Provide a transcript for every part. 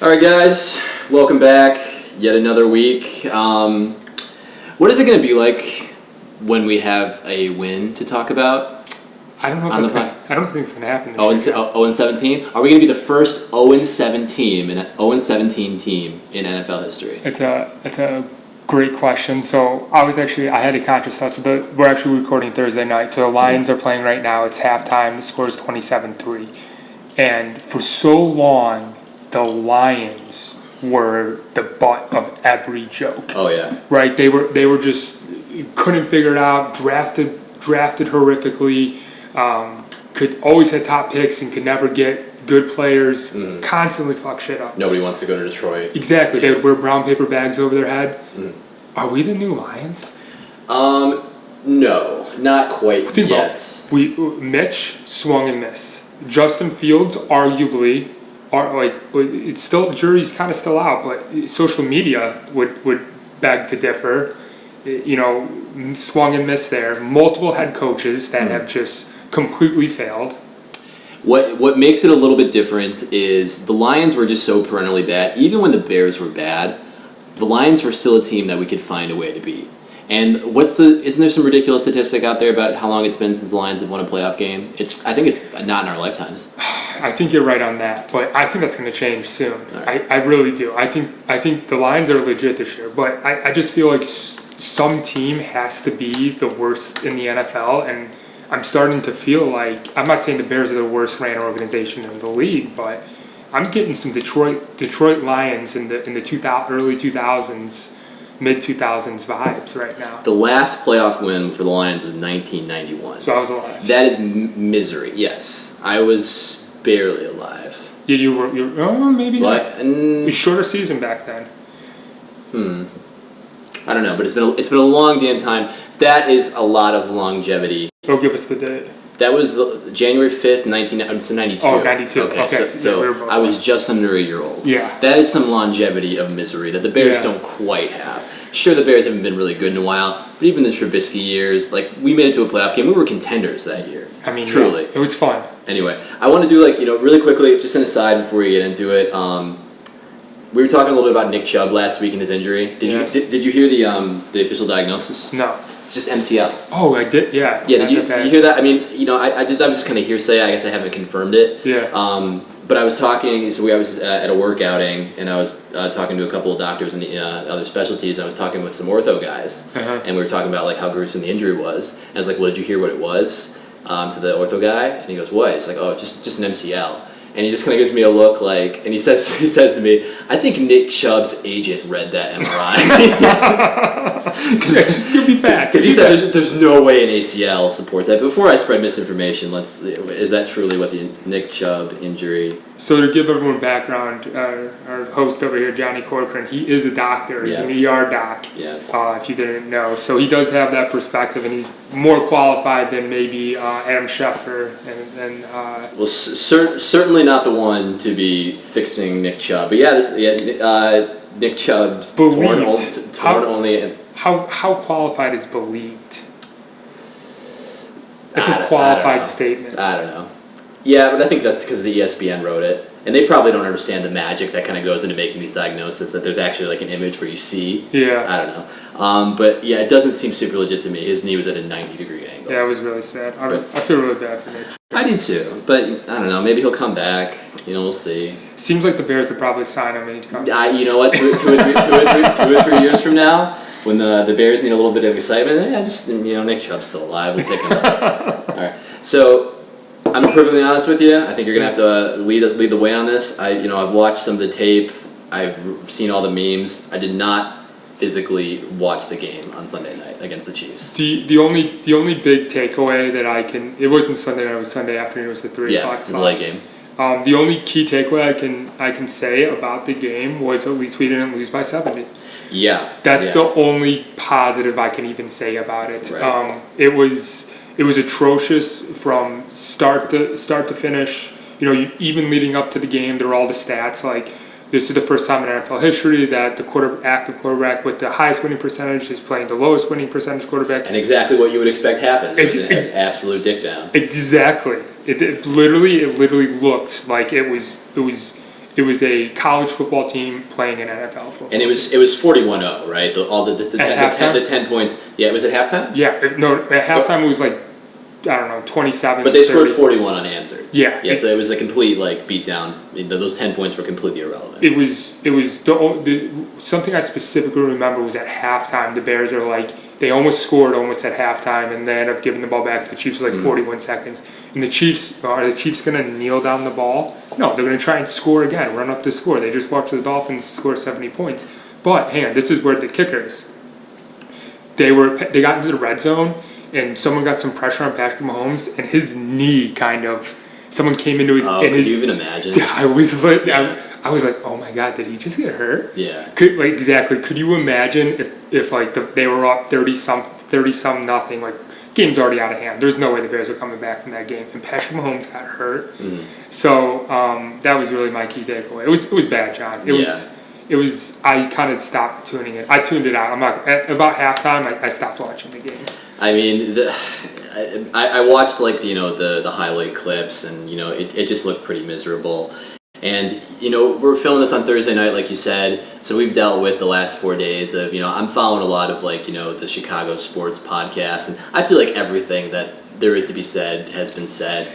All right, guys, welcome back. Yet another week. What is it going to be like when we have a win to talk about? I don't know if I don't think it's going to happen. 0-17. Are we going to be the first 0-17 team in NFL history? It's a great question. So I had a conscious thought. So we're actually recording Thursday night. So the Lions are playing right now. It's halftime. The score is 27-3, and for so long, the Lions were the butt of every joke. Oh yeah. Right? They were just couldn't figure it out. Drafted horrifically. Could always hit top picks and could never get good players. Constantly fuck shit up. Nobody wants to go to Detroit. Exactly. They would wear brown paper bags over their head. Are we the new Lions? No, not quite yet. Mitch swung and missed. Justin Fields arguably it's still, jury's kind of still out, but social media would beg to differ. Swung and missed there. Multiple head coaches that have just completely failed. What makes it a little bit different is the Lions were just so perennially bad. Even when the Bears were bad, the Lions were still a team that we could find a way to beat. And isn't there some ridiculous statistic out there about how long it's been since the Lions have won a playoff game? I think it's not in our lifetimes. I think you're right on that, but I think that's going to change soon. Right. I really do. I think the Lions are legit this year, but I just feel like some team has to be the worst in the NFL, and I'm starting to feel like, I'm not saying the Bears are the worst ran organization in the league, but I'm getting some Detroit Lions in the early 2000s, mid 2000s vibes right now. The last playoff win for the Lions was 1991. So I was alive. That is misery. Yes, I was barely alive. Yeah, you were. Oh, maybe not. Shorter season back then. I don't know, but it's been a long damn time. That is a lot of longevity. Oh, give us the date. That was January 5th, 1992. Oh, 92. Okay. So I was just under a year old. Yeah. That is some longevity of misery that the Bears don't quite have. Sure, the Bears haven't been really good in a while, but even the Trubisky years, we made it to a playoff game. We were contenders that year. I mean, truly. Yeah, it was fun. Anyway, I want to do really quickly, just an aside before we get into it. We were talking a little bit about Nick Chubb last week and his injury. Did you hear the official diagnosis? No. It's just MCL. Oh, I did. Yeah. Yeah. Did you hear that? I mean, I was just kind of hearsay. I guess I haven't confirmed it. Yeah. But I was talking. So I was at a work outing, and I was talking to a couple of doctors in the other specialties. I was talking with some ortho guys, and we were talking about how gruesome the injury was. And I was like, "Well, did you hear what it was?" To the ortho guy, and he goes, "What?" He's like, "Oh, just an MCL." And he just kind of gives me a look and he says to me, "I think Nick Chubb's agent read that MRI." You'll be back. Because he said there's no way an ACL supports that. Before I spread misinformation, is that truly what the Nick Chubb injury? So to give everyone background, our host over here, Johnny Corcoran, he is a doctor. He's an ER doc. Yes. If you didn't know, so he does have that perspective, and he's more qualified than maybe Adam Schefter and. Well, certainly not the one to be fixing Nick Chubb, but Nick Chubb's torn only. How qualified is believed? That's a qualified statement. I don't know. Yeah, but I think that's because the ESPN wrote it. And they probably don't understand the magic that kind of goes into making these diagnoses, that there's actually an image where you see. Yeah. I don't know. But yeah, it doesn't seem super legit to me. His knee was at a 90-degree angle. Yeah, it was really sad. I feel really bad for Nick. I do too. But I don't know. Maybe he'll come back. We'll see. Seems like the Bears would probably sign him and he'd come back. You know what? Two or three years from now, when the Bears need a little bit of excitement, Nick Chubb's still alive. We'll take him up. All right. So I'm perfectly honest with you. I think you're gonna have to lead the way on this. I've watched some of the tape. I've seen all the memes. I did not physically watch the game on Sunday night against the Chiefs. The only big takeaway that it wasn't Sunday night. It was Sunday afternoon. It was the 3 o'clock slot. Yeah, it was a late game. The only key takeaway I can say about the game was at least we didn't lose by 70. Yeah. That's the only positive I can even say about it. Right. It was atrocious from start to finish. Even leading up to the game, there were all the stats this is the first time in NFL history that the active quarterback with the highest winning percentage is playing the lowest winning percentage quarterback. And exactly what you would expect happened. It was an absolute dick down. Exactly. It literally looked like it was it was a college football team playing an NFL football. And it was 41-0, right? The 10 points. Yeah, it was at halftime? Yeah, at halftime it was like, I don't know, 27. But they scored 41 unanswered. Yeah. Yeah, so it was a complete beatdown. Those 10 points were completely irrelevant. It was something I specifically remember was at halftime. The Bears are they almost scored almost at halftime, and they ended up giving the ball back to the Chiefs with 41 seconds. And the Chiefs, are the Chiefs going to kneel down the ball? No, they're going to try and score again, run up the score. They just watched the Dolphins score 70 points. But hang on, this is where the kicker is. They got into the red zone, and someone got some pressure on Patrick Mahomes, and his knee someone came into his. Oh, could you even imagine? I was like, oh my god, did he just get hurt? Yeah. Exactly. Could you imagine if they were up 30-some nothing, game's already out of hand. There's no way the Bears are coming back from that game, and Patrick Mahomes got hurt. So that was really my key takeaway. It was bad, John. It was. I kind of stopped tuning in. I tuned it out. About halftime. I stopped watching the game. I mean, I watched the highlight clips, and it just looked pretty miserable. And we're filming this on Thursday night, like you said. So we've dealt with the last 4 days of I'm following a lot of the Chicago sports podcasts, and I feel like everything that there is to be said has been said.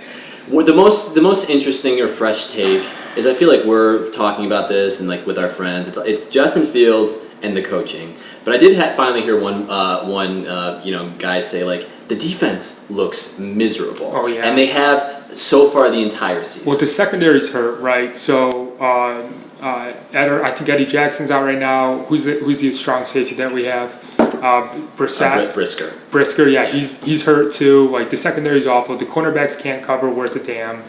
The most interesting or fresh take is I feel like we're talking about this and with our friends. It's Justin Fields and the coaching. But I did finally hear one guy say the defense looks miserable. Oh yeah. And they have so far the entire season. Well, the secondary's hurt, right? So I think Eddie Jackson's out right now. Who's the strong safety that we have? Brissett. Brisker, yeah, he's hurt too. The secondary's awful. The cornerbacks can't cover worth a damn.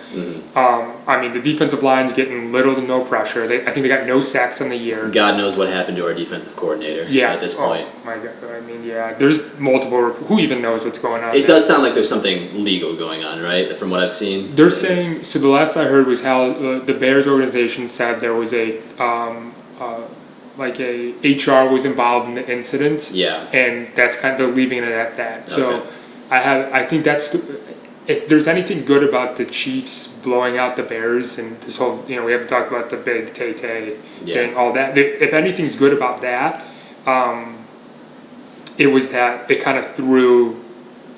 I mean, the defensive line's getting little to no pressure. I think they got no sacks on the year. God knows what happened to our defensive coordinator at this point. Oh my God. I mean, yeah, there's multiple. Who even knows what's going on? It does sound like there's something legal going on, right? From what I've seen. They're saying, so the last I heard was how the Bears organization said there was a HR was involved in the incident. Yeah. And that's kind of leaving it at that. So okay. I think that's if there's anything good about the Chiefs blowing out the Bears and this whole, we haven't talked about the big Tay thing, all that. If anything's good about that, it was that it kind of threw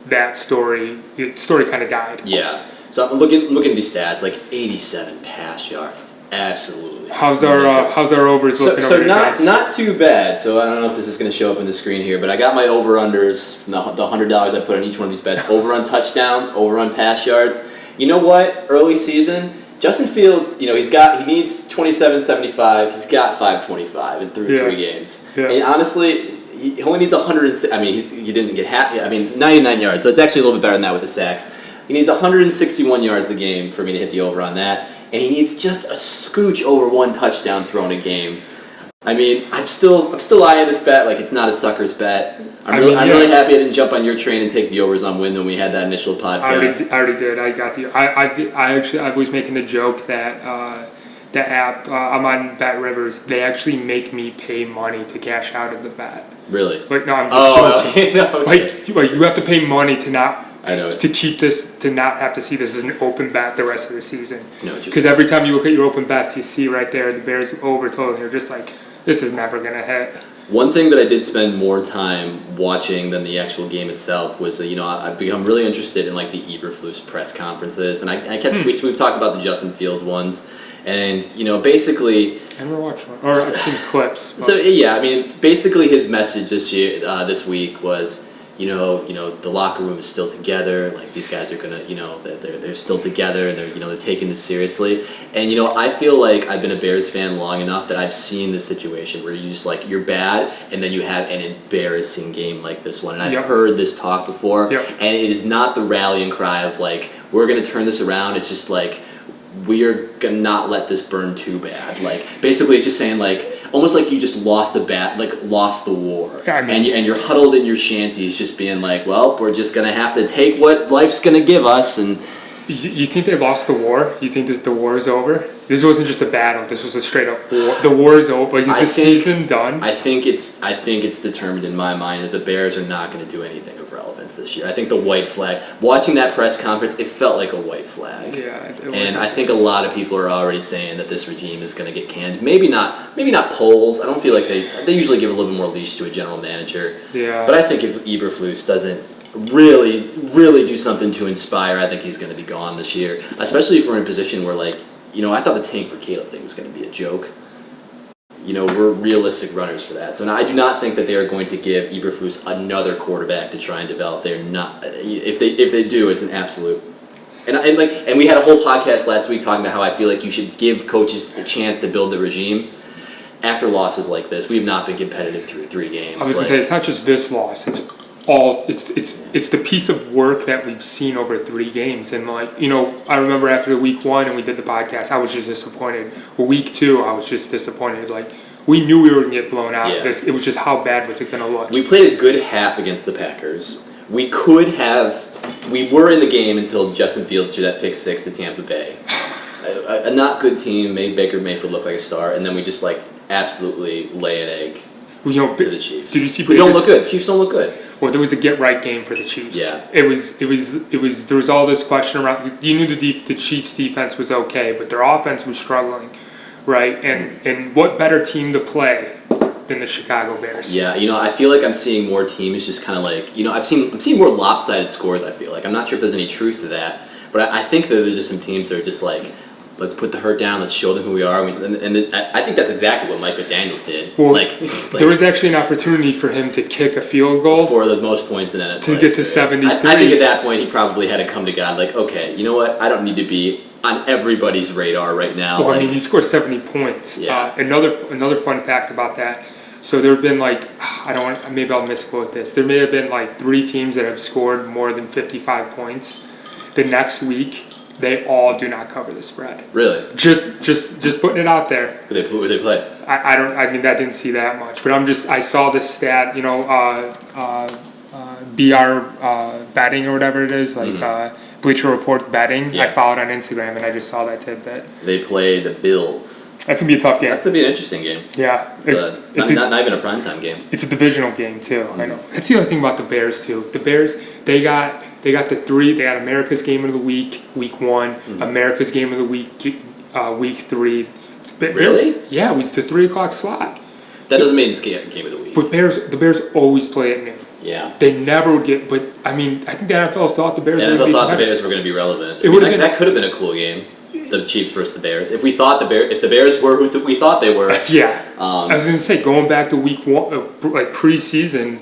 that story. The story kind of died. Yeah. So I'm looking at these stats, 87 pass yards. Absolutely. How's our overs looking? So not too bad. So I don't know if this is going to show up in the screen here, but I got my over-unders from the $100 I put on each one of these bets. Over on touchdowns, over on pass yards. You know what? Early season, Justin Fields, he needs 27.75. He's got 5.25 in three games. Yeah. And honestly, he only needs 100. I mean, he didn't get 99 yards. So it's actually a little bit better than that with the sacks. He needs 161 yards a game for me to hit the over on that. And he needs just a scooch over one touchdown thrown a game. I mean, I'm still eyeing this bet it's not a sucker's bet. I'm really happy I didn't jump on your train and take the overs on win when we had that initial podcast. I already did. I got the. I was making the joke that the app I'm on Bet Rivers. They actually make me pay money to cash out of the bet. Really? No, I'm just joking. No. You have to pay money to not. I know. To keep this, to not have to see this as an open bet the rest of the season. No, because every time you look at your open bets, you see right there the Bears over total, and you're just like, this is never gonna hit. One thing that I did spend more time watching than the actual game itself was, I've become really interested in the Eberflus press conferences, and I kept we've talked about the Justin Fields ones, and basically. I never watched one, or I've seen clips. But. So yeah, I mean, basically his message this week was. The locker room is still together. These guys are gonna, they're still together, and they're taking this seriously. And I feel like I've been a Bears fan long enough that I've seen this situation where you just you're bad, and then you have an embarrassing game like this one. And I've heard this talk before, and it is not the rallying cry of we're gonna turn this around. It's just we are gonna not let this burn too bad. Basically, it's just saying almost you just lost lost the war. Yeah, I mean, and you're huddled in your shanties, just being well, we're just gonna have to take what life's gonna give us. And you think they lost the war? You think the war is over? This wasn't just a battle. This was a straight up war. The war is over. Is the season done? I think it's determined in my mind that the Bears are not going to do anything of relevance offense this year. I think the white flag, watching that press conference, it felt like a white flag. Yeah, and I think a lot of people are already saying that this regime is going to get canned. Maybe not polls. I don't feel like they usually give a little bit more leash to a general manager. Yeah. But I think if Eberflus doesn't really do something to inspire, I think he's going to be gone this year. Especially if we're in a position where, like, I thought the Tank for Caleb thing was going to be a joke. We're realistic runners for that. So now I do not think that they are going to give Eberflus another quarterback to try and develop. They're not. If they do, it's an absolute. And we had a whole podcast last week talking about how I feel like you should give coaches a chance to build the regime. After losses like this, we have not been competitive through 3 games. I was gonna say it's not just this loss. It's the piece of work that we've seen over 3 games. And I remember after week 1 and we did the podcast, I was just disappointed. Well, week 2, I was just disappointed. Like, we knew we were gonna get blown out. Yeah. It was just how bad was it gonna look? We played a good half against the Packers. We were in the game until Justin Fields threw that pick 6 to Tampa Bay. A not good team made Baker Mayfield look like a star, and then we just absolutely lay an egg. To the Chiefs. Did you see? Who don't look good. Chiefs don't look good. Well, there was a get-right game for the Chiefs. Yeah. It was. There was all this question around. You knew the Chiefs' defense was okay, but their offense was struggling, right? And what better team to play than the Chicago Bears? Yeah, I feel like I'm seeing more teams just kind of like, I'm seeing more lopsided scores. I feel like I'm not sure if there's any truth to that, but I think that there's just some teams that are just like, let's put the hurt down. Let's show them who we are. And I think that's exactly what Mike McDaniels did. Well, there was actually an opportunity for him to kick a field goal for the most points in NFL. To get to 73. I think at that point he probably had to come to God. Like, okay, you know what? I don't need to be on everybody's radar right now. Well, he scored 70 points. Yeah. Another fun fact about that. So there have been maybe I'll misquote this. There may have been 3 teams that have scored more than 55 points. The next week, they all do not cover the spread. Really? Just putting it out there. Who they play? I didn't see that much, but I saw this stat, BR betting or whatever it is, Bleacher Report betting. Yeah. I followed on Instagram and I just saw that tidbit. They play the Bills. That's gonna be a tough game. That's gonna be an interesting game. Yeah, it's not even a primetime game. It's a divisional game too. Mm-hmm. I know. That's the other thing about the Bears too. The Bears, they got America's Game of the Week, week 1, mm-hmm. America's Game of the Week, week 3. Really? Yeah, it was the 3:00 slot. That doesn't mean it's game of the week. But the Bears always play at noon. Yeah. They never would get. But I think the NFL thought the Bears. The NFL thought the Bears were going to be relevant. That could have been a cool game. The Chiefs versus the Bears. If the Bears were who we thought they were. Yeah. I was going to say, going back to week 1, preseason,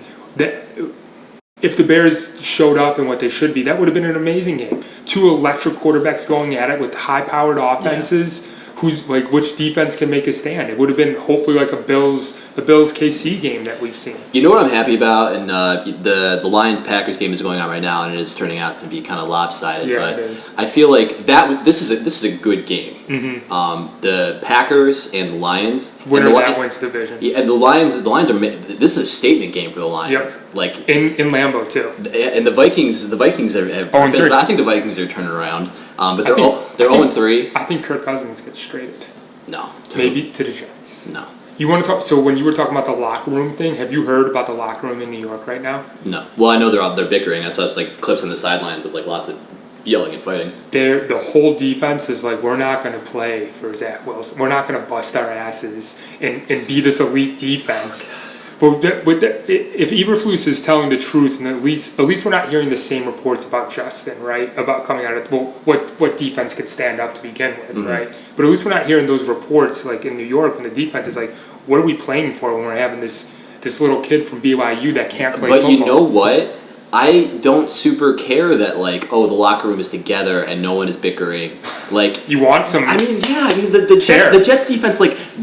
if the Bears showed up in what they should be, that would have been an amazing game. 2 electric quarterbacks going at it with high-powered offenses. Yeah. Which defense can make a stand? It would have been hopefully like a Bills KC game that we've seen. You know what I'm happy about, and the Lions Packers game is going on right now, and it is turning out to be kind of lopsided. Yeah, but it is. I feel like this is a good game. Mm-hmm. The Packers and the Lions. Winner that wins the division. Yeah, and the Lions are. This is a statement game for the Lions. Yep. In Lambeau too. And the Vikings are. I think the Vikings are turning around. But they're 0-3. I think Kirk Cousins gets traded. No. Maybe to the Jets. No. You want to talk? So when you were talking about the locker room thing, have you heard about the locker room in New York right now? No. Well, I know they're bickering. I saw clips on the sidelines of lots of yelling and fighting. The whole defense is we're not going to play for Zach Wilson. We're not going to bust our asses and be this elite defense. But if Eberflus is telling the truth, and at least we're not hearing the same reports about Justin, right? About coming out of what defense could stand up to begin with, mm-hmm. right? But at least we're not hearing those reports in New York, and the defense is what are we playing for when we're having this little kid from BYU that can't play football? But you know what? I don't super care that the locker room is together and no one is bickering. You want some? The Jets defense,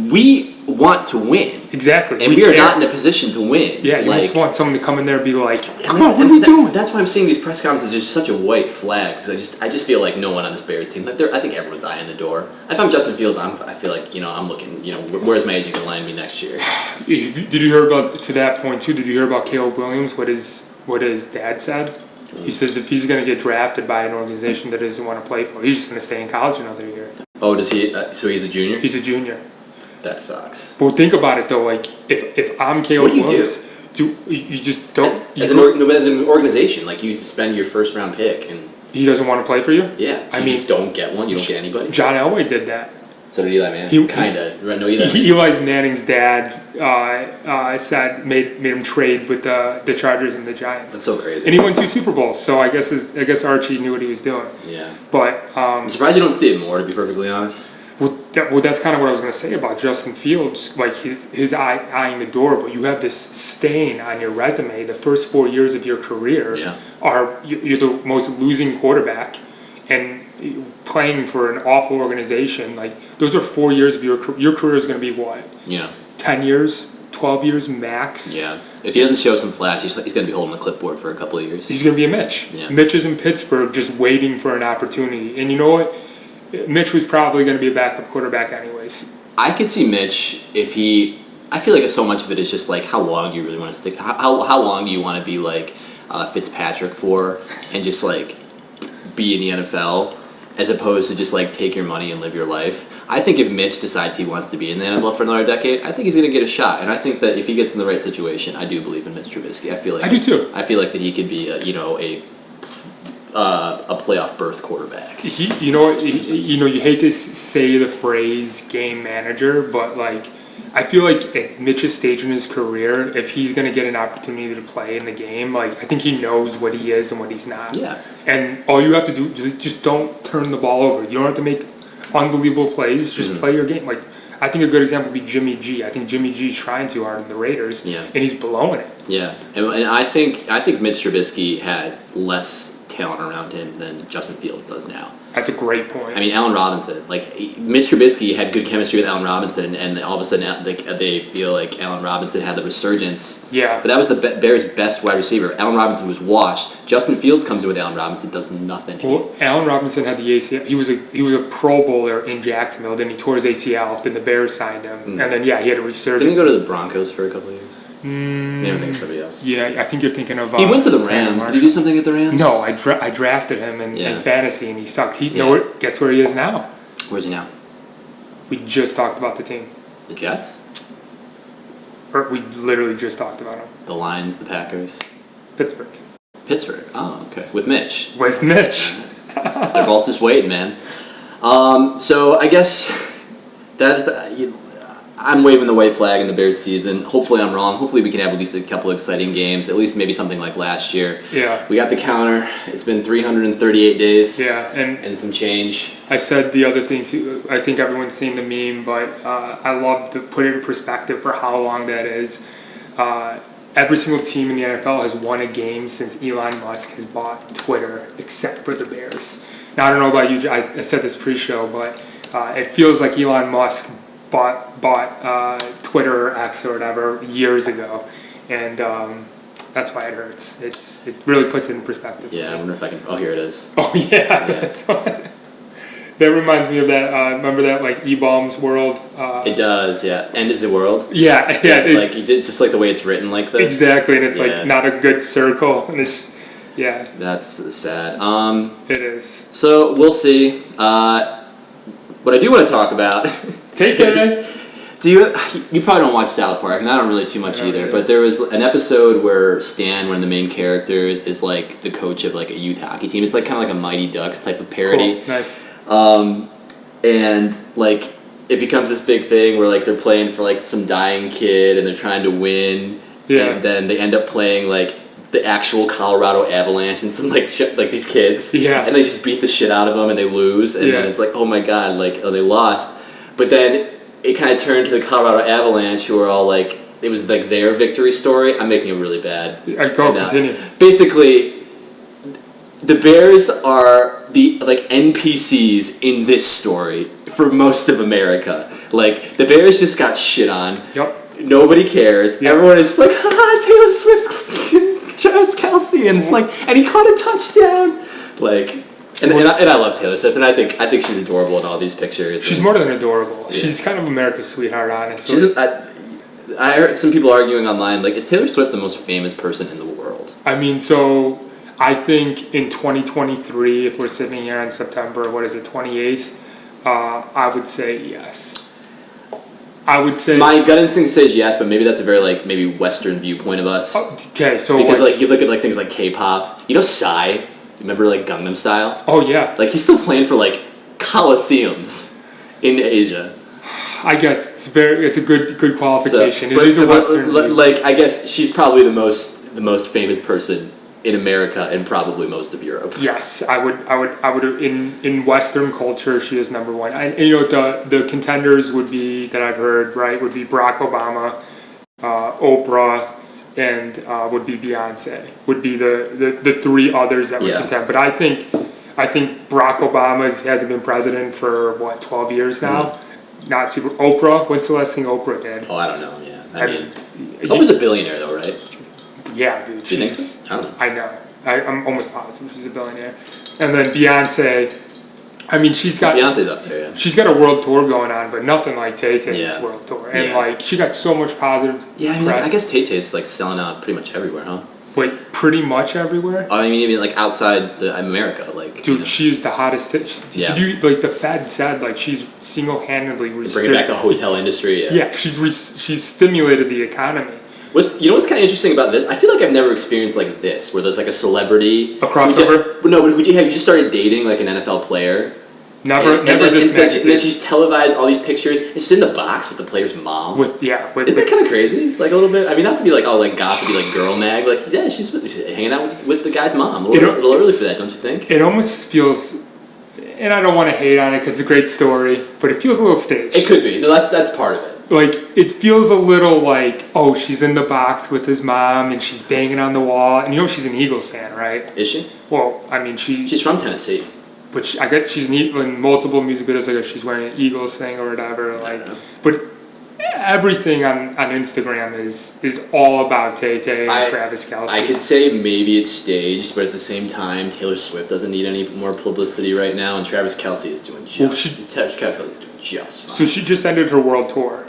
we want to win. Exactly. And we are not in a position to win. Yeah, you just want someone to come in there and be like, come on, what are we doing? That's why I'm seeing these press conferences just such a white flag, because I just feel like no one on this Bears team, I think everyone's eyeing the door. If I'm Justin Fields, I feel like, I'm looking, where's my agent going to land me next year? Did you hear about, to that point too, did you hear about Caleb Williams, what his dad said? He says if he's going to get drafted by an organization that doesn't want to play for him, he's just going to stay in college another year. Oh, does he? So he's a junior? He's a junior. That sucks. But think about it though, if I'm Caleb Williams, You just don't. As an organization, like you spend your first round pick and he doesn't want to play for you. Yeah, so I mean, you don't get one. You don't get anybody. John Elway did that. So did Eli Manning. Eli Manning's dad said made him trade with the Chargers and the Giants. That's so crazy. And he won 2 Super Bowls. So I guess Archie knew what he was doing. Yeah. But I'm surprised you don't see it more, to be perfectly honest. Well, that's kind of what I was going to say about Justin Fields. Like his eyeing the door, but you have this stain on your resume. The first 4 years of your career you're the most losing quarterback, and playing for an awful organization. Like those are 4 years of your career is going to be what? 10 years, 12 years max. Yeah. If he doesn't show some flash, he's going to be holding the clipboard for a couple of years. He's going to be a Mitch. Yeah. Mitch is in Pittsburgh just waiting for an opportunity, and you know what? Mitch was probably going to be a backup quarterback anyways. I could see Mitch if he. I feel like so much of it is just like how long do you really want to stick? How long do you want to be like Fitzpatrick for, and just like be in the NFL, as opposed to just like take your money and live your life. I think if Mitch decides he wants to be in the NFL for another decade, I think he's going to get a shot, and I think that if he gets in the right situation, I do believe in Mitch Trubisky. I do too. I feel like that he could be a playoff berth quarterback. You hate to say the phrase game manager, but like I feel like at Mitch's stage in his career, if he's going to get an opportunity to play in the game, like I think he knows what he is and what he's not. Yeah. And all you have to do is just don't turn the ball over. You don't have to make unbelievable plays. Just play your game. Like I think a good example would be Jimmy G. I think Jimmy G's trying too hard in the Raiders, and he's blowing it. Yeah, and I think Mitch Trubisky has less talent around him than Justin Fields does now. That's a great point. I mean, Allen Robinson, like Mitch Trubisky had good chemistry with Allen Robinson, and all of a sudden they feel like Allen Robinson had the resurgence. Yeah. But that was the Bears' best wide receiver. Allen Robinson was washed. Justin Fields comes in with Allen Robinson, does nothing. Well, Allen Robinson had the ACL. He was a Pro Bowler in Jacksonville. Then he tore his ACL. Then the Bears signed him, and then he had a resurgence. Didn't he go to the Broncos for a couple of years? Maybe I'm thinking of somebody else. Yeah, I think you're thinking of. He went to the Rams. Did he do something at the Rams? No, I drafted him in fantasy, and he sucked. Guess where he is now? Where's he now? We just talked about the team. The Jets? Or we literally just talked about him. The Lions, the Packers? Pittsburgh. Oh, okay. With Mitch. They're both just waiting, man. So I guess that is I'm waving the white flag in the Bears season. Hopefully I'm wrong. Hopefully we can have at least a couple of exciting games. At least maybe something like last year. Yeah. We got the counter. It's been 338 days. Yeah, and some change. I said the other thing too. I think everyone's seen the meme, but I love to put it in perspective for how long that is. Every single team in the NFL has won a game since Elon Musk has bought Twitter, except for the Bears. Now, I don't know about you. I said this pre-show, but it feels like Elon Musk bought Twitter or X or whatever years ago, and that's why it hurts. It really puts it in perspective. Yeah, I wonder if I can. Oh, here it is. Oh yeah. That reminds me of that. Remember that like E-Bombs World? It does, yeah. End is the world. Yeah. Like you did, just like the way it's written, like this. Exactly, and it's like not a good circle, and it's That's sad. It is. So we'll see. What I do want to talk about. Take it. You probably don't watch South Park, and I don't really too much either. But there was an episode where Stan, one of the main characters, is like the coach of like a youth hockey team. It's like kind of like a Mighty Ducks type of parody. Cool. Nice. And like it becomes this big thing where like they're playing for like some dying kid, and they're trying to win. Yeah. And then they end up playing like the actual Colorado Avalanche and some like these kids. Yeah. And they just beat the shit out of them, and they lose. And then it's like, oh my god, like they lost. But then it kind of turned to the Colorado Avalanche, who are all like, it was like their victory story. I'm making it really bad. Continue. Basically, the Bears are the like NPCs in this story for most of America. Like the Bears just got shit on. Yep. Nobody cares. Yep. Everyone is just like, Taylor Swift, Travis Kelce, and it's like, and he caught a touchdown. Like. And I love Taylor Swift, and I think she's adorable in all these pictures. She's more than adorable. Yeah. She's kind of America's sweetheart, honestly. I heard some people arguing online, like, is Taylor Swift the most famous person in the world? I mean, so I think in 2023, if we're sitting here on September, 28th, I would say yes. I would say my gut instinct says yes, but maybe that's a very like maybe Western viewpoint of us. Okay, so because like you look at like things like K-pop, Psy. Remember like Gangnam Style? Oh yeah. Like he's still playing for like coliseums in Asia. I guess it's a good qualification. So, it is a Western. Like I guess she's probably the most famous person in America and probably most of Europe. Yes, I would in Western culture she is number one. And the contenders would be that I've heard would be Barack Obama, Oprah, and would be Beyonce. Would be the three others that would contend. But I think Barack Obama hasn't been president for 12 years now. Mm-hmm. Not super. Oprah. When's the last thing Oprah did? Oh, I don't know. Yeah, I mean, Oprah's a billionaire though, right? Yeah, dude. Do you think so? I don't know. I know. I'm almost positive she's a billionaire. And then Beyonce. I mean, Beyonce's up there. Yeah. She's got a world tour going on, but nothing like Tay-Tay's world tour. And like, she got so much positive. Yeah, I mean, I guess Tay-Tay's like selling out pretty much everywhere, huh? Wait, pretty much everywhere? I mean, even like outside America, like. Dude, she's the hottest. The Fed said like she's single-handedly bringing back the hotel industry. Yeah, she's stimulated the economy. What's kind of interesting about this? I feel like I've never experienced like this, where there's like a celebrity. A crossover? Would you just started dating like an NFL player? Never this magic. Then she's televised all these pictures. And she's in the box with the player's mom. Isn't that kind of crazy? Like a little bit. I mean, not to be like gossipy, like girl mag. Like she's hanging out with the guy's mom. A little early for that, don't you think? It almost feels, and I don't want to hate on it because it's a great story, but it feels a little staged. It could be. No, that's part of it. Like it feels a little like she's in the box with his mom and she's banging on the wall. And she's an Eagles fan, right? Is she? Well, I mean she's from Tennessee. But I get she's in multiple music videos. I guess she's wearing an Eagles thing or whatever. But everything on Instagram is all about Tay-Tay and Travis Kelce. I could say maybe it's staged, but at the same time, Taylor Swift doesn't need any more publicity right now, and Travis Kelce is doing Travis Kelce is doing just fine. So she just ended her world tour.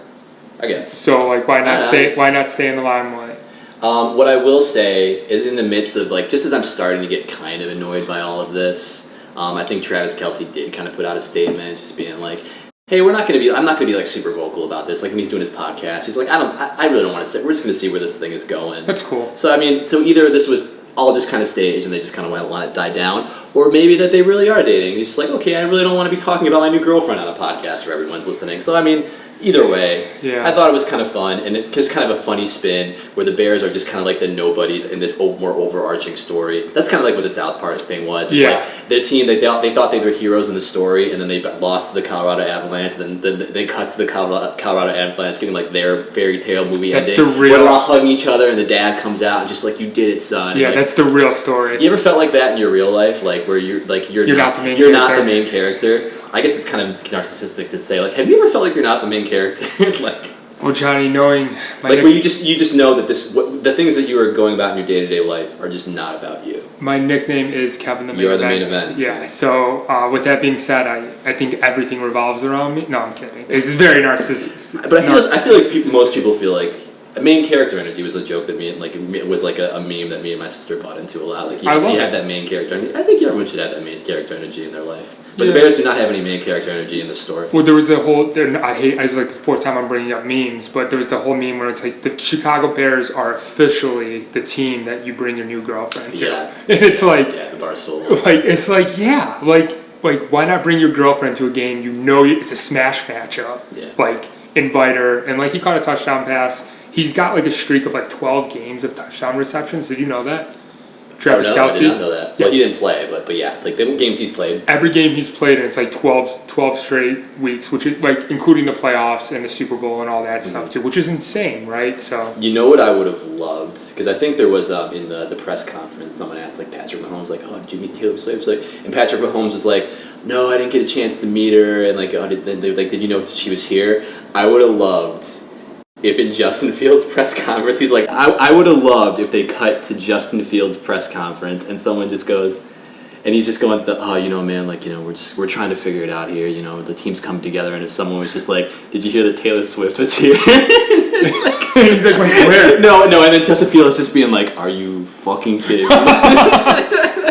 I guess. So why not stay? Why not stay in the limelight? What I will say is, in the midst of just as I'm starting to get kind of annoyed by all of this. I think Travis Kelce did kind of put out a statement, just being like, "Hey, I'm not going to be like super vocal about this." Like when he's doing his podcast, he's like, "I really don't want to say. We're just going to see where this thing is going." That's cool. So I mean, either this was all just kind of staged and they just kind of let it die down, or maybe that they really are dating. He's just like, "Okay, I really don't want to be talking about my new girlfriend on a podcast where everyone's listening." So I mean, either way, I thought it was kind of fun, and it's just kind of a funny spin where the Bears are just kind of like the nobodies in this more overarching story. That's kind of like what the South Park thing was. It's like their team, they thought they were heroes in the story, and then they lost to the Colorado Avalanche, and then they cut to the Colorado Avalanche getting like their fairy tale movie ending. Where they're all hugging each other, and the dad comes out and just like, "You did it, son." Yeah, that's the real story. You ever felt like that in your real life, like where you're not the main character? I guess it's kind of narcissistic to say, like, have you ever felt like you're not the main character? Well, Johnny, knowing where you just know that the things that you are going about in your day-to-day life are just not about you. My nickname is Kevin the Main Event. You are the main event. Yeah. So with that being said, I think everything revolves around me. No, I'm kidding. This is very narcissistic. But I feel like most people feel like main character energy was a joke that it was like a meme that me and my sister bought into a lot. Like he had that main character. I think everyone should have that main character energy in their life. But the Bears do not have any main character energy in the story. Well, there was the whole. It's like the fourth time I'm bringing up memes, but there was the whole meme where it's like the Chicago Bears are officially the team that you bring your new girlfriend to. Yeah. And it's like the Barstool. Like why not bring your girlfriend to a game? It's a smash matchup. Yeah. Like invite her, and like he caught a touchdown pass. He's got like a streak of like 12 games of touchdown receptions. Did you know that? Travis Kelce. I did not know that. Yeah. Well, he didn't play, but yeah, like the games he's played. Every game he's played, and it's like 12 straight weeks, which is like including the playoffs and the Super Bowl and all that stuff too, which is insane, right? So you know what I would have loved, because I think there was in the press conference someone asked like Patrick Mahomes like, "Oh, did you meet Taylor Swift?" And Patrick Mahomes was like, "No, I didn't get a chance to meet her," and like, did you know that she was here? I would have loved. If in Justin Fields' press conference, he's like, I would have loved if they cut to Justin Fields' press conference and someone just goes, and he's just going, man, like, we're trying to figure it out here, the team's come together, and if someone was just like, did you hear that Taylor Swift was here? He's like, where? No, and then Justin Fields just being like, are you fucking kidding me?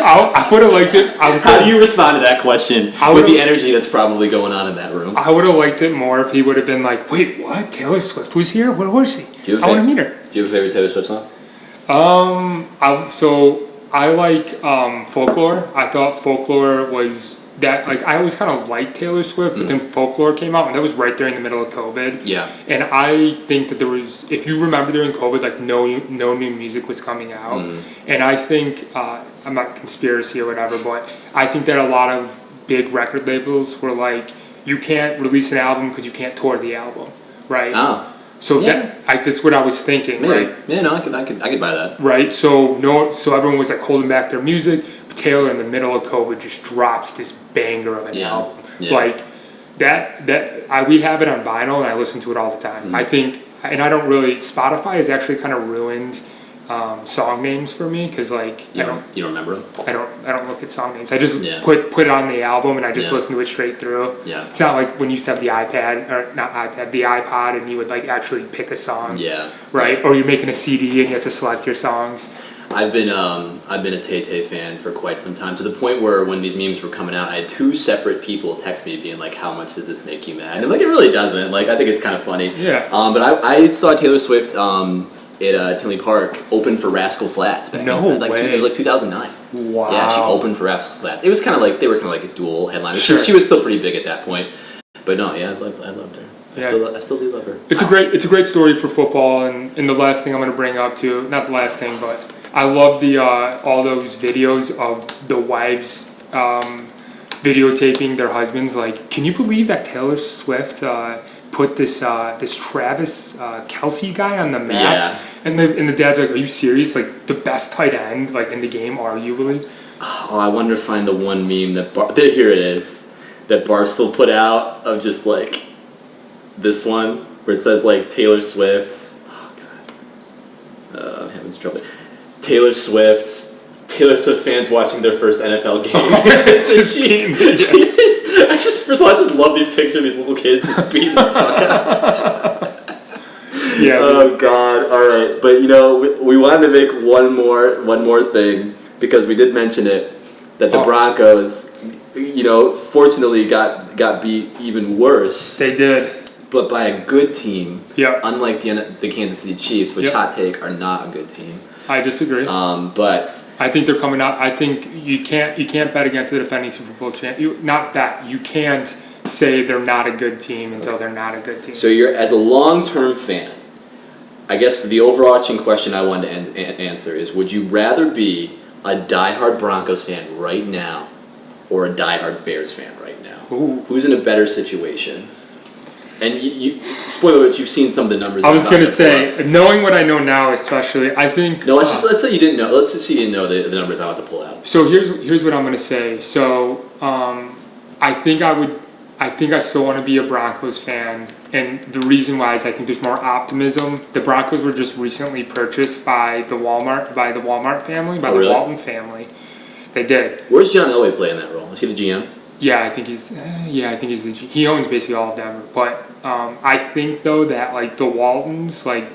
I would have liked it. How do you respond to that question with the energy that's probably going on in that room? I would have liked it more if he would have been like, wait, what? Taylor Swift was here? Where was she? I want to meet her. Do you have a favorite Taylor Swift song? I like Folklore. I thought Folklore was that, like, I always kind of liked Taylor Swift, but then Folklore came out, and that was right there in the middle of COVID. Yeah. And I think that there was, if you remember during COVID, like, no new music was coming out. And I think, I'm not conspiracy or whatever, but I think that a lot of big record labels were like, you can't release an album because you can't tour the album, right? Oh. So that's what I was thinking, Maybe. right? Yeah, no, I could buy that. Right. So everyone was like holding back their music. But Taylor, in the middle of COVID, just drops this banger of an album. Yeah. Like we have it on vinyl, and I listen to it all the time. I think, and I don't really. Spotify has actually kind of ruined song names for me because like you don't remember them. I don't look at song names. I just put it on the album and I just listen to it straight through. Yeah. It's not like when you used to have the the iPod, and you would like actually pick a song. Yeah. Right? Or you're making a CD and you have to select your songs. I've been a Tay-Tay fan for quite some time, to the point where when these memes were coming out, I had 2 separate people text me being like, how much does this make you mad? And I'm like, it really doesn't. Like, I think it's kind of funny. Yeah. But I saw Taylor Swift at Tinley Park open for Rascal Flatts back No in, way. It was like 2009. Wow. Yeah, she opened for Rascal Flatts. It was kind of like, they were kind of like a dual headliner. Sure. She was still pretty big at that point. But no, yeah, I loved her. I still do love her. It's a great story for football, and the last thing I'm going to bring up too, not the last thing, but I love the all those videos of the wives videotaping their husbands. Like, can you believe that Taylor Swift put this Travis Kelce guy on the map? Yeah. And the dad's like, are you serious? Like, the best tight end like in the game, arguably. Oh, I wonder if I find the one meme that here it is, that Barstool put out of just like this one where it says like Taylor Swift. Oh god, I'm having trouble. Taylor Swift fans watching their first NFL game. First of all, I just love these pictures of these little kids just beating the fuck out. Yeah. Oh God! All right, but we wanted to make one more thing, because we did mention it, that the Broncos, fortunately got beat even worse. They did. But by a good team. Yeah. Unlike the Kansas City Chiefs, which hot take are not a good team. I disagree. But I think they're coming out. I think you can't bet against the defending Super Bowl champ. You can't say they're not a good team until they're not a good team. So as a long-term fan, I guess the overarching question I wanted to answer is: would you rather be a diehard Broncos fan right now, or a diehard Bears fan right now? Ooh. Who's in a better situation? And you spoiler alert, you've seen some of the numbers. I was going to say, knowing what I know now, especially, I think. No, let's say you didn't know. Let's just say you didn't know the numbers I'm about to pull out. So here's what I'm going to say. So I think I still want to be a Broncos fan, and the reason why is I think there's more optimism. The Broncos were just recently purchased by the Walmart family, by the Walton family. They did. Where's John Elway play in that role? Is he the GM? Yeah, I think he's the. He owns basically all of Denver, but I think though that like the Waltons, like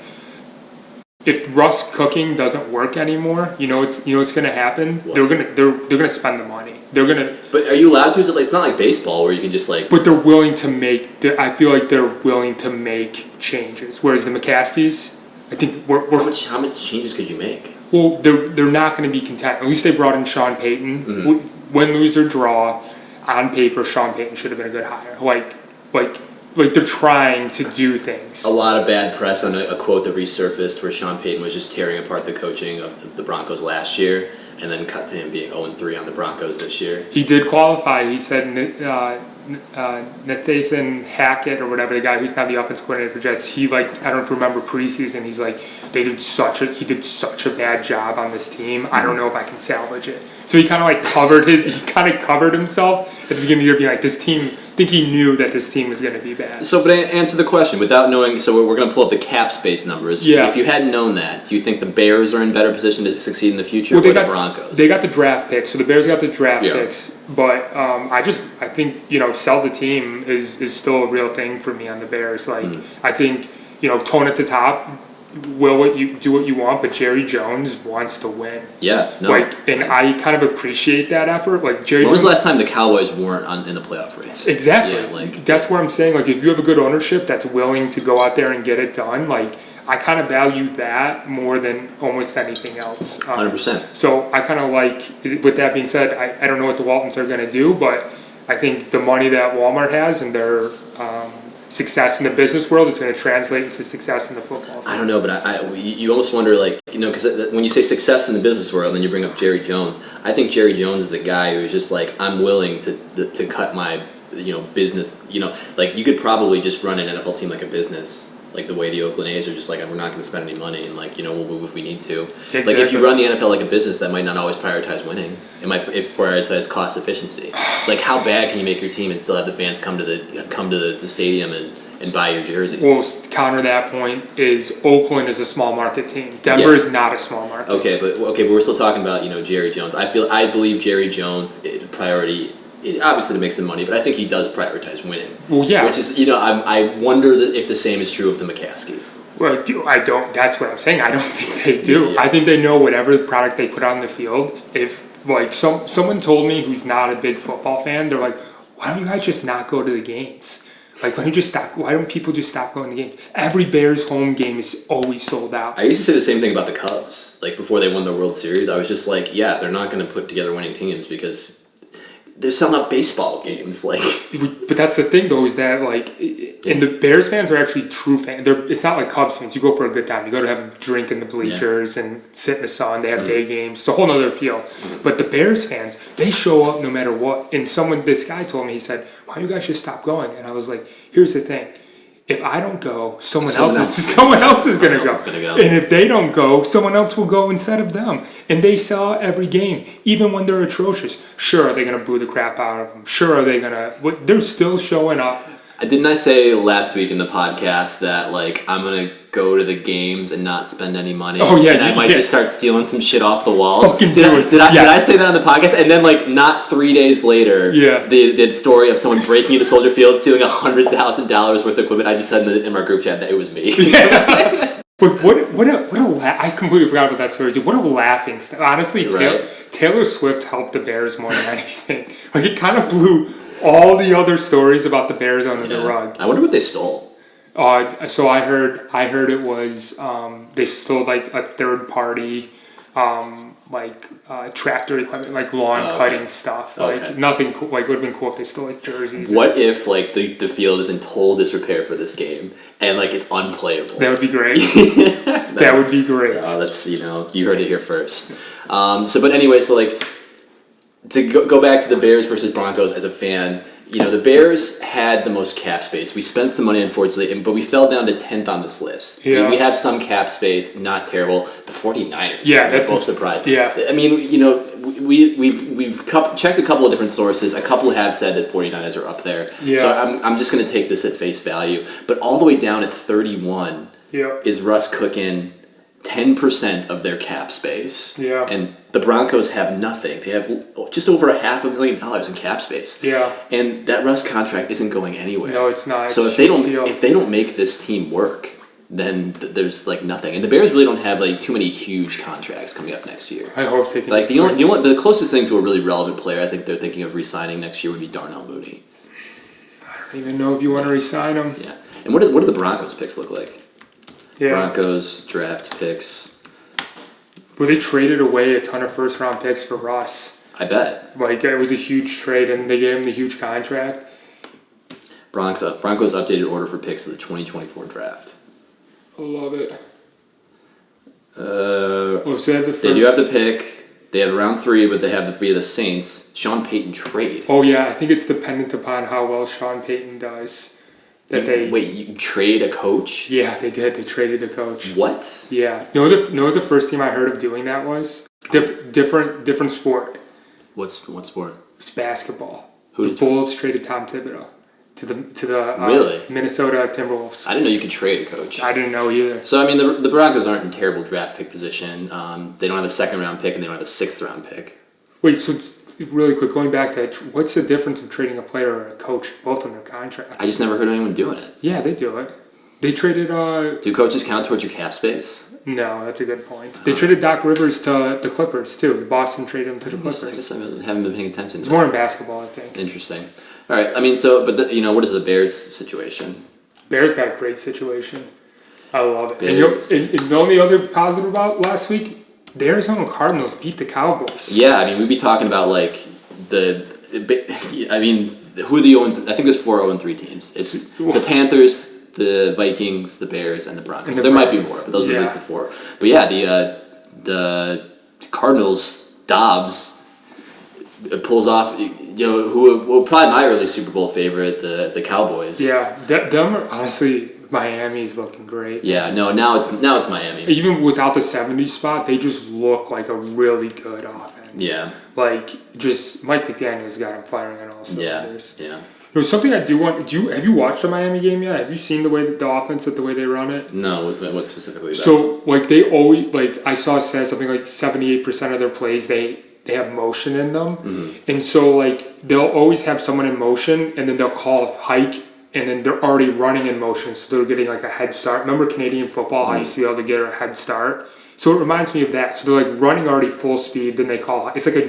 if Russ cooking doesn't work anymore, what's going to happen? What? They're gonna spend the money. They're gonna. But are you allowed to? Is it like, it's not like baseball where you can just like. But they're willing to make. I feel like they're willing to make changes. Whereas the McCaskies, I think we're how much changes could you make? Well, they're not going to be content. At least they brought in Sean Payton. Mm-hmm. Win, lose, or draw. On paper, Sean Payton should have been a good hire. Like they're trying to do things. A lot of bad press on a quote that resurfaced where Sean Payton was just tearing apart the coaching of the Broncos last year, and then cut to him being 0-3 on the Broncos this year. He did qualify. He said Nathan Hackett or whatever, the guy who's now the offensive coordinator for Jets. He I don't know if you remember preseason. He's like he did such a bad job on this team. I don't know if I can salvage it. So he kind of covered himself at the beginning of the year, being like, this team. I think he knew that this team was going to be bad. So, but answer the question without knowing. So we're going to pull up the cap space numbers. Yeah. If you hadn't known that, do you think the Bears are in better position to succeed in the future, or the Broncos? They got the draft picks, so the Bears got the draft picks. But I think sell the team is still a real thing for me on the Bears. I think tone at the top. do what you want, but Jerry Jones wants to win. Yeah, no. And I kind of appreciate that effort. Like Jerry. When was Jones, the last time the Cowboys weren't in the playoff race? Exactly. Yeah, that's what I'm saying. Like if you have a good ownership that's willing to go out there and get it done, like I kind of value that more than almost anything else. 100%. So I kind of like. With that being said, I don't know what the Waltons are going to do, but I think the money that Walmart has and their success in the business world is going to translate into success in the football. I don't know, but you almost wonder, like, because when you say success in the business world, and then you bring up Jerry Jones, I think Jerry Jones is a guy who's just like, I'm willing to cut my, business, like you could probably just run an NFL team like a business. Like the way the Oakland A's are just like, we're not going to spend any money, and we'll move if we need to. Exactly. Like if you run the NFL like a business, that might not always prioritize winning. It might prioritize cost efficiency. Like how bad can you make your team and still have the fans come to the stadium and buy your jerseys? Well, counter that point is Oakland is a small market team. Denver is not a small market. Okay, but we're still talking about Jerry Jones. I believe Jerry Jones' priority. Obviously to make some money, but I think he does prioritize winning. Well, yeah. Which is, I wonder if the same is true of the McCaskies. Well, I don't. That's what I'm saying. I don't think they do. Yeah. I think they know whatever product they put on the field. If someone told me who's not a big football fan, they're like, why don't you guys just not go to the games? Like, why don't people just stop going to the games? Every Bears home game is always sold out. I used to say the same thing about the Cubs. Like before they won the World Series, I was just like, yeah, they're not going to put together winning teams because they're selling out baseball games, like. But that's the thing, though, is that and the Bears fans are actually true fans. It's not like Cubs fans. You go for a good time. You go to have a drink in the bleachers and sit in the sun. They have day games. It's a whole other appeal. But the Bears fans, they show up no matter what. And this guy told me, he said, "Why don't you guys just stop going?" And I was like, "Here's the thing. If I don't go, someone else is going to go. And if they don't go, someone else will go instead of them. And they sell out every game, even when they're atrocious. Sure, are they going to boo the crap out of them? Sure, are they going to... They're still showing up. Didn't I say last week in the podcast that, I'm going to go to the games and not spend any money? Oh, yeah. And I might just start stealing some shit off the walls? Fucking do it. Did I say that on the podcast? And then, not 3 days later, the story of someone breaking into Soldier Field, stealing $100,000 worth of equipment. I just said in our group chat that it was me. Yeah. I completely forgot about that story too. What a laughing stuff. Honestly, Taylor Swift helped the Bears more than anything. It kind of blew all the other stories about the Bears under the rug. I wonder what they stole. So I heard it was they stole a third party tractor equipment, lawn cutting stuff. Nothing cool. Would have been cool if they stole jerseys. What if the field is in total disrepair for this game and it's unplayable? That would be great. That would be great. That's you heard it here first. But anyway, to go back to the Bears versus Broncos as a fan, the Bears had the most cap space. We spent some money, unfortunately, but we fell down to 10th on this list. Yeah. We have some cap space, not terrible. The 49ers, that's both surprised. Yeah. I mean, we've checked a couple of different sources. A couple have said that 49ers are up there. Yeah. So I'm just going to take this at face value. But all the way down at 31 is Russ cooking 10% of their cap space. Yeah. And the Broncos have nothing. They have just over $500,000 in cap space. Yeah. And that Russ contract isn't going anywhere. No, it's not. So if they don't make this team work, then there's nothing. And the Bears really don't have too many huge contracts coming up next year. I hope taking the closest thing to a really relevant player I think they're thinking of re-signing next year would be Darnell Mooney. I don't even know if you want to re-sign him. Yeah. And what do the Broncos picks look like? Yeah. Broncos draft picks. Well, they traded away a ton of first-round picks for Russ. I bet. It was a huge trade, and they gave him the huge contract. Broncos updated order for picks of the 2024 draft. I love it. So they do have the pick. They have round 3, but they have the via the Saints. Sean Payton trade. Oh yeah, I think it's dependent upon how well Sean Payton does. You trade a coach? Yeah, they did. They traded a coach. What? Yeah. You know the first team I heard of doing that was? Different sport. What sport? It's basketball. The Bulls traded Tom Thibodeau to the really? Minnesota Timberwolves. I didn't know you could trade a coach. I didn't know either. So, I mean, the Broncos aren't in terrible draft pick position. They don't have a second-round pick, and they don't have a sixth-round pick. Wait, so really quick, going back to what's the difference of trading a player or a coach, both on their contract? I just never heard anyone doing it. Yeah, they do it. They traded. Do coaches count towards your cap space? No, that's a good point. They traded Doc Rivers to the Clippers too. Boston traded him to the Clippers. I guess I haven't been paying attention. It's more in basketball, I think. Interesting. All right. I mean, so what is the Bears situation? Bears got a great situation. I love it. Bears. And the only other positive about last week, the Arizona Cardinals beat the Cowboys. Yeah, I mean, we'd be talking about like who are the 0-3? I think there's 4 0-3 teams. It's the Panthers, the Vikings, the Bears, and the Broncos. There might be more, but those are at least the 4. But yeah, the Cardinals, Dobbs pulls off. Who probably my early Super Bowl favorite, the Cowboys. Yeah, them are honestly. Miami's looking great. Yeah, no, now it's Miami. Even without the 70 spot, they just look like a really good offense. Yeah. Like, just Mike McDaniel's got him firing on all cylinders. Yeah. There's something I do want. Have you watched the Miami game yet? Have you seen the way that the offense, the way they run it? No, what specifically? So, like, they always I saw said something like 78% of their plays they have motion in them, and so like they'll always have someone in motion, and then they'll call hike. And then they're already running in motion, so they're getting like a head start. Remember Canadian football? How you used to be able to get a head start. So it reminds me of that. So they're like running already full speed. Then they call it's like a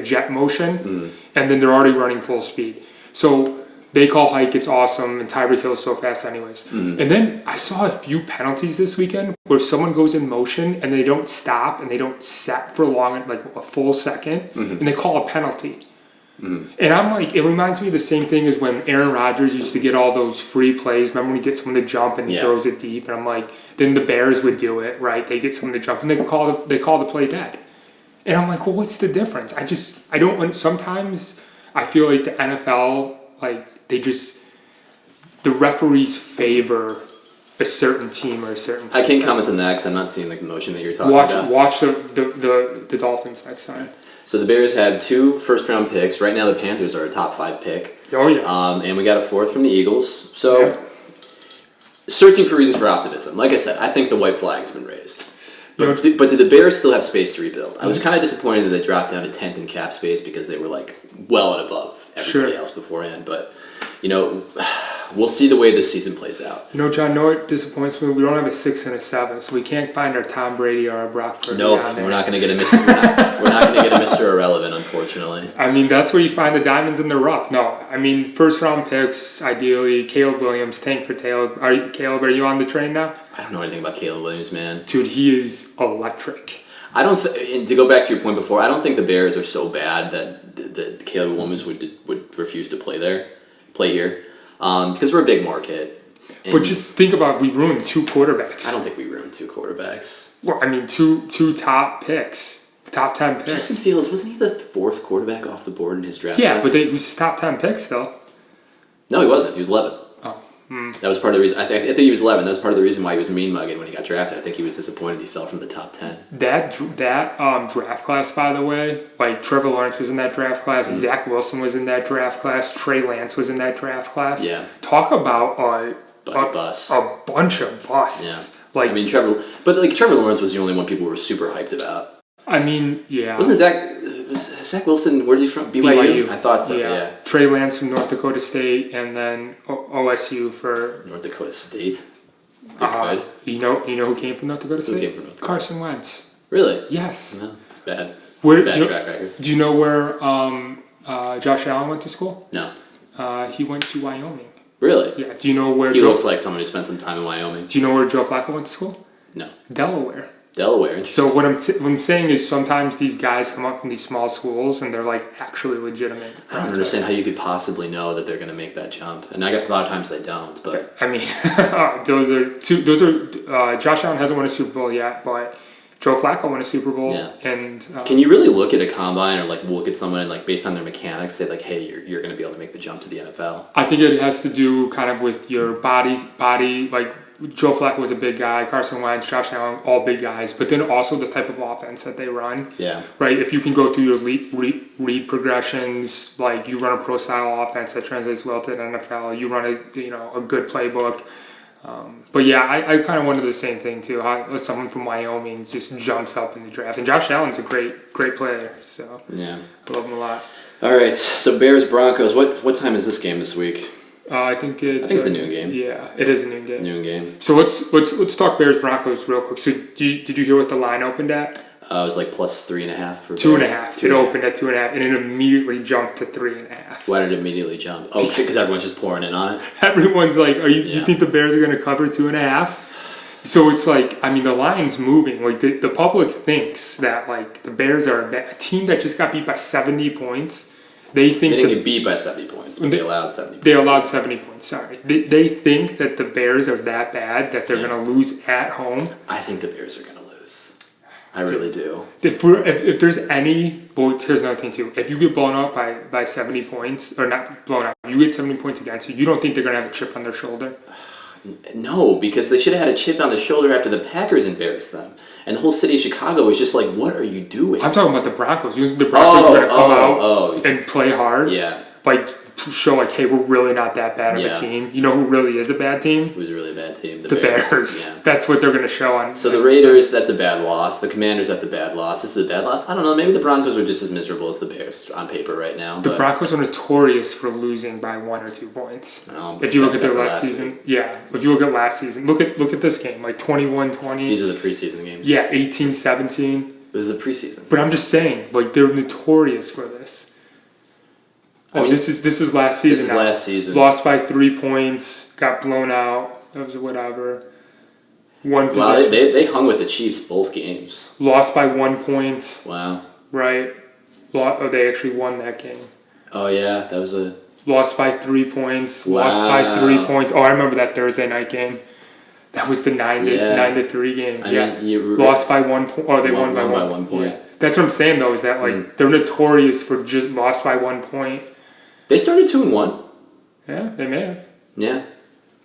jet motion, and then they're already running full speed. So they call hike. It's awesome, and Tyreek Hill's so fast, anyways. And then I saw a few penalties this weekend where someone goes in motion and they don't stop and they don't set for long, like a full second, and they call a penalty. And I'm like, it reminds me of the same thing as when Aaron Rodgers used to get all those free plays. Remember when he gets someone to jump and he throws it deep? And I'm like, then the Bears would do it, right? They get someone to jump and they call the play dead. And I'm like, well, what's the difference? I don't. Sometimes I feel like the NFL, like the referees favor a certain team or a certain. I can't comment on that because I'm not seeing like the motion that you're talking about. Watch the Dolphins next time. So the Bears had 2 first-round picks. Right now, the Panthers are a top 5 pick. Oh yeah. And we got a 4th from the Eagles. So, searching for reasons for optimism. Like I said, I think the white flag has been raised. But do the Bears still have space to rebuild? I was kind of disappointed that they dropped down to 10th in cap space because they were like well and above everybody else beforehand. But we'll see the way this season plays out. John, what disappoints me? We don't have a 6 and a 7, so we can't find our Tom Brady or our Brock Purdy. Nope, we're not going to get a Mr. we're not going to get a Mr. Irrelevant, unfortunately. I mean, that's where you find the diamonds in the rough. No, I mean, first round picks, ideally, Caleb Williams, tank for Caleb. Caleb, are you on the train now? I don't know anything about Caleb Williams, man. Dude, he is electric. And to go back to your point before, I don't think the Bears are so bad that Caleb Williams would refuse to play here. Because we're a big market. But just think about, we've ruined 2 quarterbacks. I don't think we ruined 2 quarterbacks. Well, I mean, two top picks, top 10 picks. Justin Fields, wasn't he the 4th quarterback off the board in his draft? Yeah, but he was his top 10 picks though. No, he wasn't. He was 11. Oh. That was part of the reason. I think he was 11. That was part of the reason why he was mean mugging when he got drafted. I think he was disappointed he fell from the top 10. That draft class, by the way, like Trevor Lawrence was in that draft class, Zach Wilson was in that draft class, Trey Lance was in that draft class. Yeah. Talk about a bunch of busts. Yeah. Like, I mean, Trevor Lawrence was the only one people were super hyped about. I mean, yeah. Was Zach Wilson, where's he from? BYU? I thought so, yeah. Trey Lance from North Dakota State, and then OSU for... North Dakota State? You know who came from North Dakota State? Who came from North Dakota? Carson Wentz. Really? Yes. No, it's bad. Bad track record. Do you know where Josh Allen went to school? No. He went to Wyoming. Really? Yeah. Do you know where... He looks like someone who spent some time in Wyoming. Do you know where Joe Flacco went to school? No. Delaware. So what I'm saying is sometimes these guys come up from these small schools and they're like actually legitimate. I don't understand how you could possibly know that they're going to make that jump, and I guess a lot of times they don't. But I mean, Josh Allen hasn't won a Super Bowl yet, but Joe Flacco won a Super Bowl. Yeah. And can you really look at a combine or like look at someone and like based on their mechanics say like, hey, you're going to be able to make the jump to the NFL? I think it has to do kind of with your body like. Joe Flacco was a big guy, Carson Wentz, Josh Allen, all big guys, but then also the type of offense that they run. Yeah. Right? If you can go through your read progressions, like you run a pro-style offense that translates well to the NFL, you run a good playbook. But yeah, I kind of wonder the same thing too. How someone from Wyoming just jumps up in the draft. And Josh Allen's a great player, so yeah, I love him a lot. All right, so Bears Broncos. What time is this game this week? I think it's a noon game. Yeah, it is a noon game. Noon game. So let's talk Bears Broncos real quick. So did you hear what the line opened at? It was like plus 3.5 for 2.5. It opened at 2.5, and it immediately jumped to 3.5. Why did it immediately jump? Oh, because everyone's just pouring in on it. Everyone's like, you think the Bears are going to cover 2.5? So it's like, I mean, the line's moving. Like the public thinks that like the Bears are a team that just got beat by 70 points. They didn't get beat by 70 points, but they allowed 70 points. They allowed 70 points, sorry. They think that the Bears are that bad that they're going to lose at home. I think the Bears are going to lose. I really do. If there's any, well, here's another thing too. If you get blown up by 70 points, or not blown up, you get 70 points against you, you don't think they're going to have a chip on their shoulder? No, because they should have had a chip on their shoulder after the Packers embarrassed them. And the whole city of Chicago was just like, what are you doing? I'm talking about the Broncos. You think the Broncos are going to come out and play hard? Yeah. Like, show like, hey, we're really not that bad of a team. You know who really is a bad team? Who's a really bad team? The Bears. Yeah. That's what they're going to show on. So the Raiders, that's a bad loss. The Commanders, that's a bad loss. This is a bad loss. I don't know. Maybe the Broncos are just as miserable as the Bears on paper right now. The Broncos are notorious for losing by 1 or 2 points. If you look at their last season. Yeah. If you look at last season. Look at this game. Like 21-20. These are the preseason games. Yeah, 18-17. This is a preseason. But I'm just saying, like, they're notorious for this. Oh, I mean, this is last season. This is last season. Lost by 3 points, got blown out. That was whatever. One possession. Wow, they hung with the Chiefs both games. Lost by 1 point. Wow. Right. Oh, they actually won that game. Oh yeah, that was a. Lost by 3 points. Wow. Lost by 3 points. Oh, I remember that Thursday night game. That was the 9 to 3 game. I mean, lost by 1 point. Oh, they won by 1 point. Yeah. That's what I'm saying though. Is that like they're notorious for just lost by 1 point. They started 2-1. Yeah, they may have. Yeah.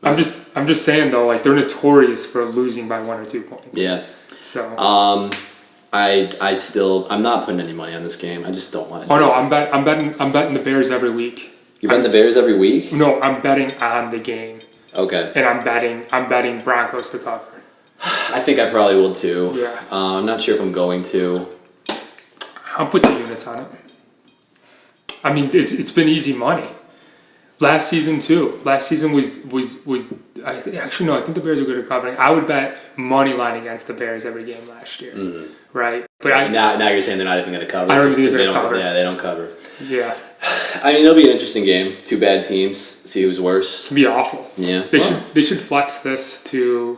I'm just saying though, like they're notorious for losing by 1 or 2 points. Yeah. So. I'm not putting any money on this game. I just don't want to. Oh no, I'm betting the Bears every week. You're betting the Bears every week? No, I'm betting on the game. Okay. And I'm betting Broncos to cover. I think I probably will too. Yeah. I'm not sure if I'm going to. I'll put some units on it. I mean, it's been easy money. Last season too. Last season was I think the Bears are good at covering. I would bet money line against the Bears every game last year. Mm-hmm. Right? But now you're saying they're not even going to cover. I don't think they're going to cover. Yeah, they don't cover. Yeah. I mean, it'll be an interesting game. Two bad teams. See who's worse. It'd be awful. Yeah. They should flex this to.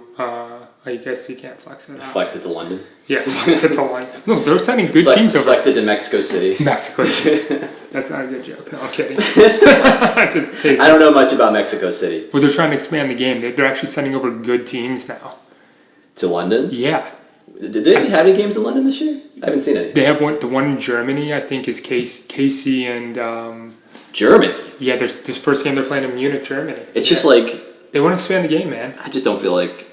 I guess you can't flex it. Flex it to London. Yeah, flex it to London. No, they're sending good teams over. Flex it to Mexico City. Mexico City. That's not a good joke. No, I'm kidding. I don't know much about Mexico City. Well, they're trying to expand the game. They're actually sending over good teams now. To London? Yeah. Did they have any games in London this year? I haven't seen any. They have one. The one in Germany, I think, is KC and. Germany? Yeah, there's this first game they're playing in Munich, Germany. It's just like. They want to expand the game, man. I just don't feel like.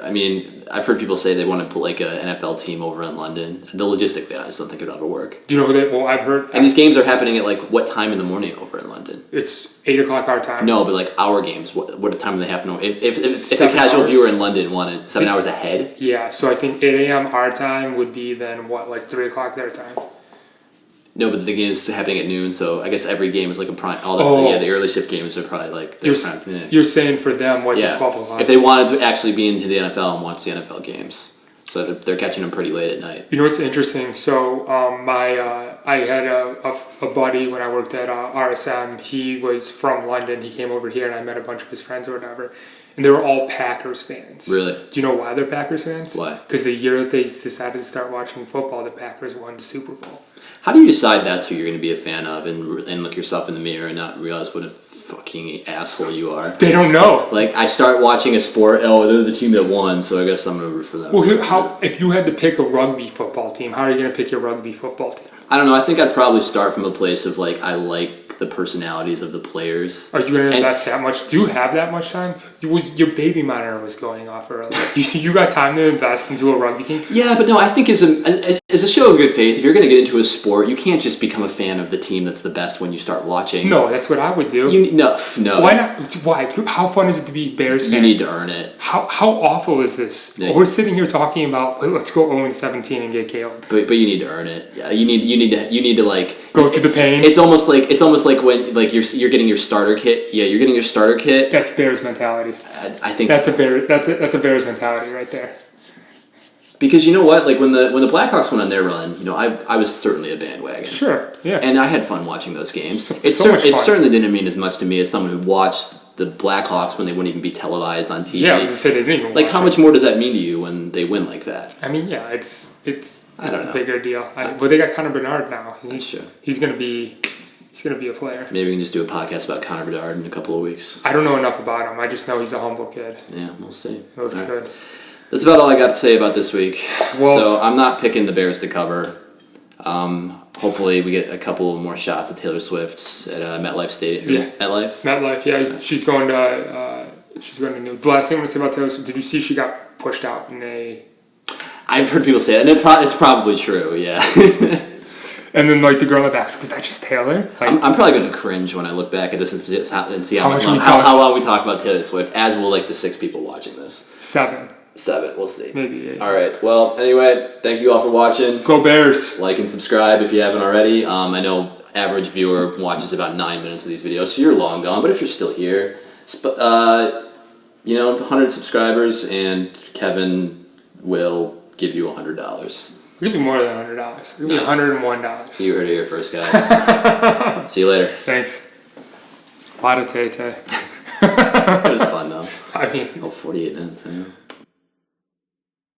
I mean, I've heard people say they want to put like an NFL team over in London. The logistically, I just don't think it would ever work. Do you know who they? Well, I've heard. And these games are happening at like what time in the morning over in London? It's 8 o'clock our time. No, but like our games, what time do they happen? If a casual viewer in London wanted 7 hours ahead? Yeah, so I think 8 a.m. our time would be then what, like 3 o'clock their time? No, but the game is happening at noon, so I guess every game is like a prime. The early shift games are probably like their prime. Yeah. You're saying for them, what's at 12 o'clock? If they wanted to actually be into the NFL and watch the NFL games, so they're catching them pretty late at night. You know what's interesting? So I had a buddy when I worked at RSM. He was from London. He came over here, and I met a bunch of his friends or whatever. And they were all Packers fans. Really? Do you know why they're Packers fans? Why? Because the year that they decided to start watching football, the Packers won the Super Bowl. How do you decide that's who you're going to be a fan of and look yourself in the mirror and not realize what a fucking asshole you are? They don't know. Like, I start watching a sport, they're the team that won, so I guess I'm going to root for them. Well, if you had to pick a rugby football team, how are you going to pick your rugby football team? I don't know. I think I'd probably start from a place of, like, I like the personalities of the players. Are you going to invest that much? Do you have that much time? Your baby monitor was going off earlier. You got time to invest into a rugby team? Yeah, but no, I think as as a show of good faith, if you're going to get into a sport, you can't just become a fan of the team that's the best when you start watching. No, that's what I would do. No. Why not? Why? How fun is it to be Bears fan? You need to earn it. How awful is this? Yeah. We're sitting here talking about let's go 0-17 and get Caleb. But you need to earn it. Yeah, you need to like go through the pain. It's almost like when like you're getting your starter kit. Yeah, you're getting your starter kit. That's Bears mentality. I think that's a Bears mentality right there. Because you know what, like when the Blackhawks went on their run, you know, I was certainly a bandwagon. Sure, yeah. And I had fun watching those games. It certainly didn't mean as much to me as someone who watched the Blackhawks when they wouldn't even be televised on TV. Yeah, I was gonna say they didn't even like how much more does that mean to you when they win like that? I mean, yeah, it's a bigger deal. But they got Connor Bernard now. He's gonna be a player. Maybe we can just do a podcast about Connor Bedard in a couple of weeks. I don't know enough about him. I just know he's a humble kid. Yeah, we'll see. Looks good. That's about all I got to say about this week. Well, so I'm not picking the Bears to cover. Hopefully we get a couple more shots of Taylor Swift at MetLife Stadium. Yeah. MetLife, yeah. She's going to New York. The last thing I want to say about Taylor Swift, did you see she got pushed out in a... I've heard people say that, and it's probably true, yeah. And then, like, the girl in the back, was that just Taylor? Like, I'm probably going to cringe when I look back at this and see how long we talk about Taylor Swift, as will, like, the 6 people watching this. 7, we'll see. Maybe 8. All right. Well, anyway, thank you all for watching. Go Bears. Like and subscribe if you haven't already. I know average viewer watches about 9 minutes of these videos, so you're long gone. But if you're still here, 100 subscribers, and Kevin will give you $100. I'll give you more than $100. I'll give you $101. You heard it here first, guys. See you later. Thanks. A lot of tay-tay. It was fun, though. I mean... 48 minutes, man.